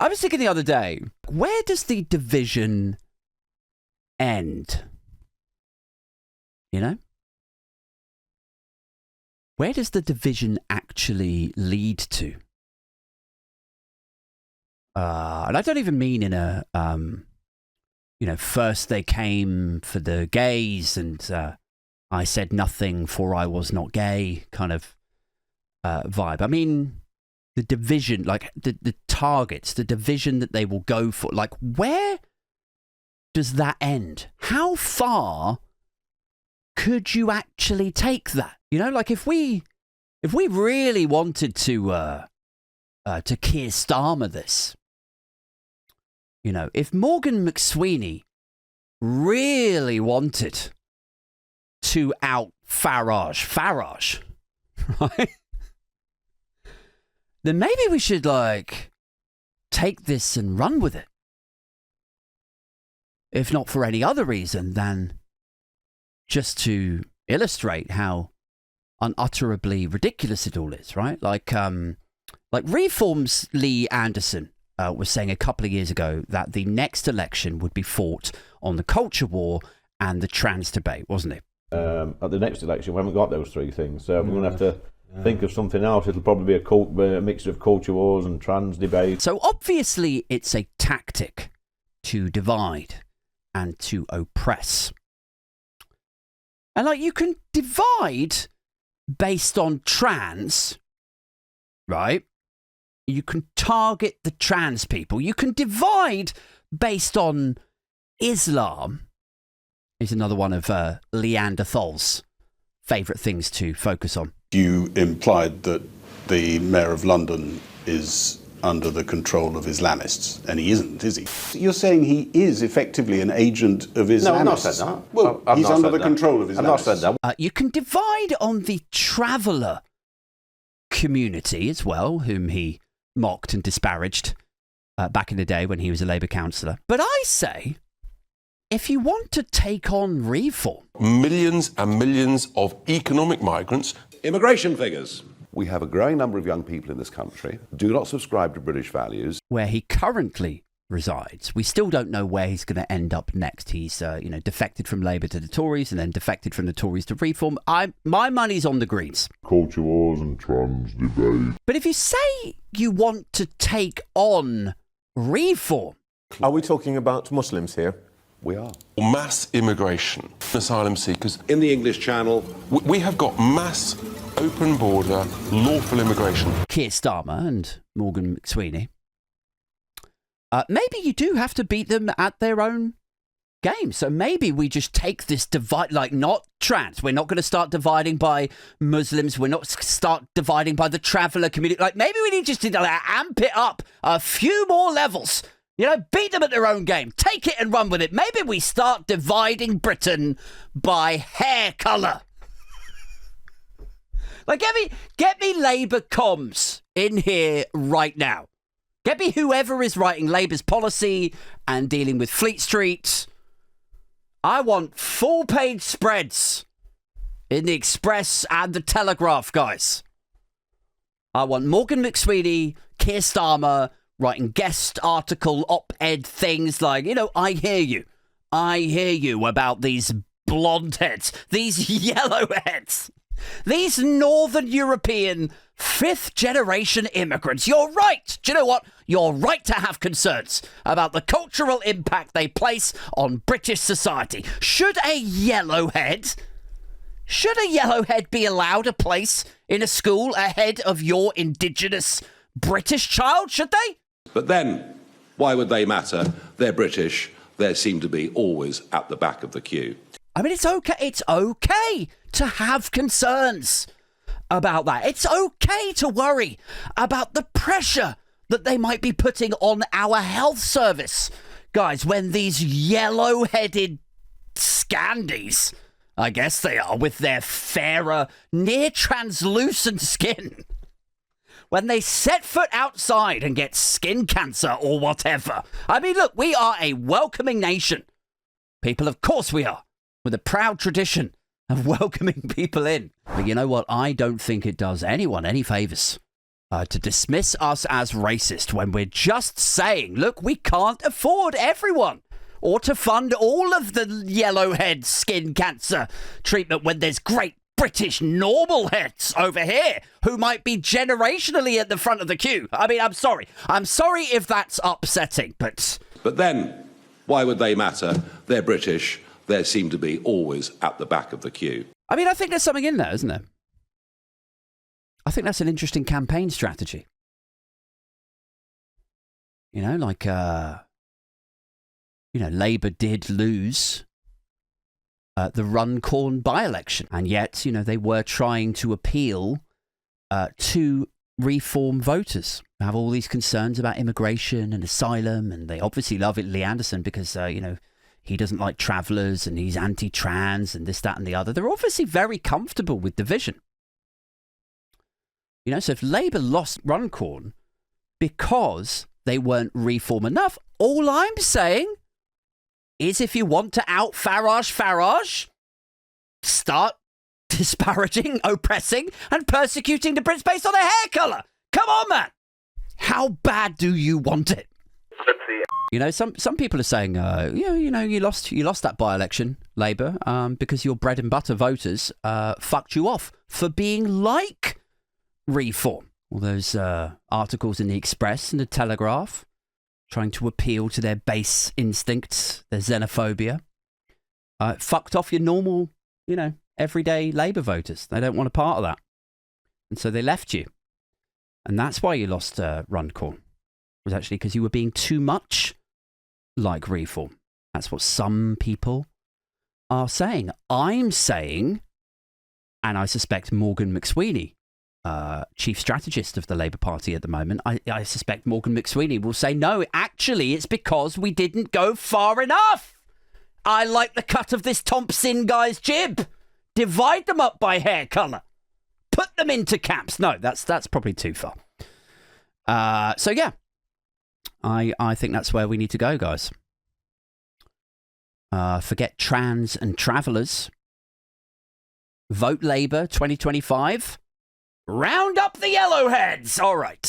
I was thinking the other day, where does the division end? You know? Where does the division actually lead to? And I don't even mean in a, first they came for the gays and I said nothing for I was not gay kind of vibe. I mean, the division, like the targets, the division that they will go for. Like, where does that end? How far could you actually take that? You know, like if we really wanted to Keir Starmer this, you know, if Morgan Mcsweeney really wanted to out Farage, right? Then maybe we should, like, take this and run with it. If not for any other reason than just to illustrate how unutterably ridiculous it all is, right? Like Reform's Lee Anderson was saying a couple of years ago that the next election would be fought on the culture war and the trans debate, wasn't it? At the next election, we haven't got those three things, so we're going to have to think of something else. It'll probably be a mixture of culture wars and trans debate. So obviously it's a tactic to divide and to oppress. And like, you can divide based on trans, right? You can target the trans people. You can divide based on Islam. Is another one of Neanderthals' favourite things to focus on. You implied that the Mayor of London is under the control of Islamists, and he isn't, is he? You're saying he is effectively an agent of Islamists? No, I've not said that. Well, he's under the control of Islamists. I've not said that. You can divide on the traveller community as well, whom he mocked and disparaged back in the day when he was a Labour councillor. But I say, if you want to take on reform... Millions and millions of economic migrants... Immigration figures. We have a growing number of young people in this country who do not subscribe to British values. Where he currently resides. We still don't know where he's going to end up next. He's, defected from Labour to the Tories and then defected from the Tories to Reform. My money's on the Greens. Culture wars and trans debate. But if you say you want to take on Reform... Are we talking about Muslims here? We are. Mass immigration, asylum seekers. In the English Channel. We have got mass, open border, lawful immigration. Keir Starmer and Morgan Mcsweeney. Maybe you do have to beat them at their own game. So maybe we just take this divide, like not trans. We're not going to start dividing by Muslims. We're not start dividing by the traveller community. Like maybe we need just to amp it up a few more levels. You know, beat them at their own game. Take it and run with it. Maybe we start dividing Britain by hair colour. Like, get me Labour comms in here right now. Get me whoever is writing Labour's policy and dealing with Fleet Street. I want full-page spreads in the Express and the Telegraph, guys. I want Morgan Mcsweeney, Keir Starmer... writing guest article, op-ed things like, I hear you. I hear you about these blonde heads, these yellow heads, these Northern European fifth-generation immigrants. You're right. Do you know what? You're right to have concerns about the cultural impact they place on British society. Should a yellowhead be allowed a place in a school ahead of your indigenous British child? Should they? But then, why would they matter? They're British. They seem to be always at the back of the queue. I mean, it's okay. It's okay to have concerns about that. It's okay to worry about the pressure that they might be putting on our health service. Guys, when these yellow-headed scandies, I guess they are, with their fairer, near-translucent skin... when they set foot outside and get skin cancer or whatever. I mean, look, we are a welcoming nation. People, of course we are, with a proud tradition of welcoming people in. But you know what? I don't think it does anyone any favours to dismiss us as racist when we're just saying, look, we can't afford everyone, or to fund all of the yellowhead skin cancer treatment when there's great British normal heads over here who might be generationally at the front of the queue. I mean, I'm sorry. I'm sorry if that's upsetting, but... But then, why would they matter? They're British. They seem to be always at the back of the queue. I mean, I think there's something in there, isn't there? I think that's an interesting campaign strategy. You know, like, Labour did lose the Runcorn by-election. And yet, they were trying to appeal to reform voters who have all these concerns about immigration and asylum. And they obviously love it, Lee Anderson, because, he doesn't like travellers and he's anti-trans and this, that and the other. They're obviously very comfortable with division. So if Labour lost Runcorn because they weren't reform enough, all I'm saying is if you want to out Farage, start disparaging, oppressing and persecuting the Brits based on their hair colour. Come on, man. How bad do you want it? Some people are saying, you lost that by-election, Labour, because your bread and butter voters fucked you off for being like reform. All those articles in the Express and the Telegraph trying to appeal to their base instincts, their xenophobia. Fucked off your normal, everyday Labour voters. They don't want a part of that. And so they left you. And that's why you lost Runcorn. It was actually because you were being too much like reform. That's what some people are saying. I'm saying, and I suspect Morgan Mcsweeney, chief strategist of the Labour Party at the moment, I suspect Morgan Mcsweeney will say, no, actually, it's because we didn't go far enough. I like the cut of this Thompson guy's jib. Divide them up by hair colour. Put them into camps. No, that's probably too far. So, yeah. I think that's where we need to go, guys. Forget trans and travellers. Vote Labour 2025. Round up the yellowheads. All right.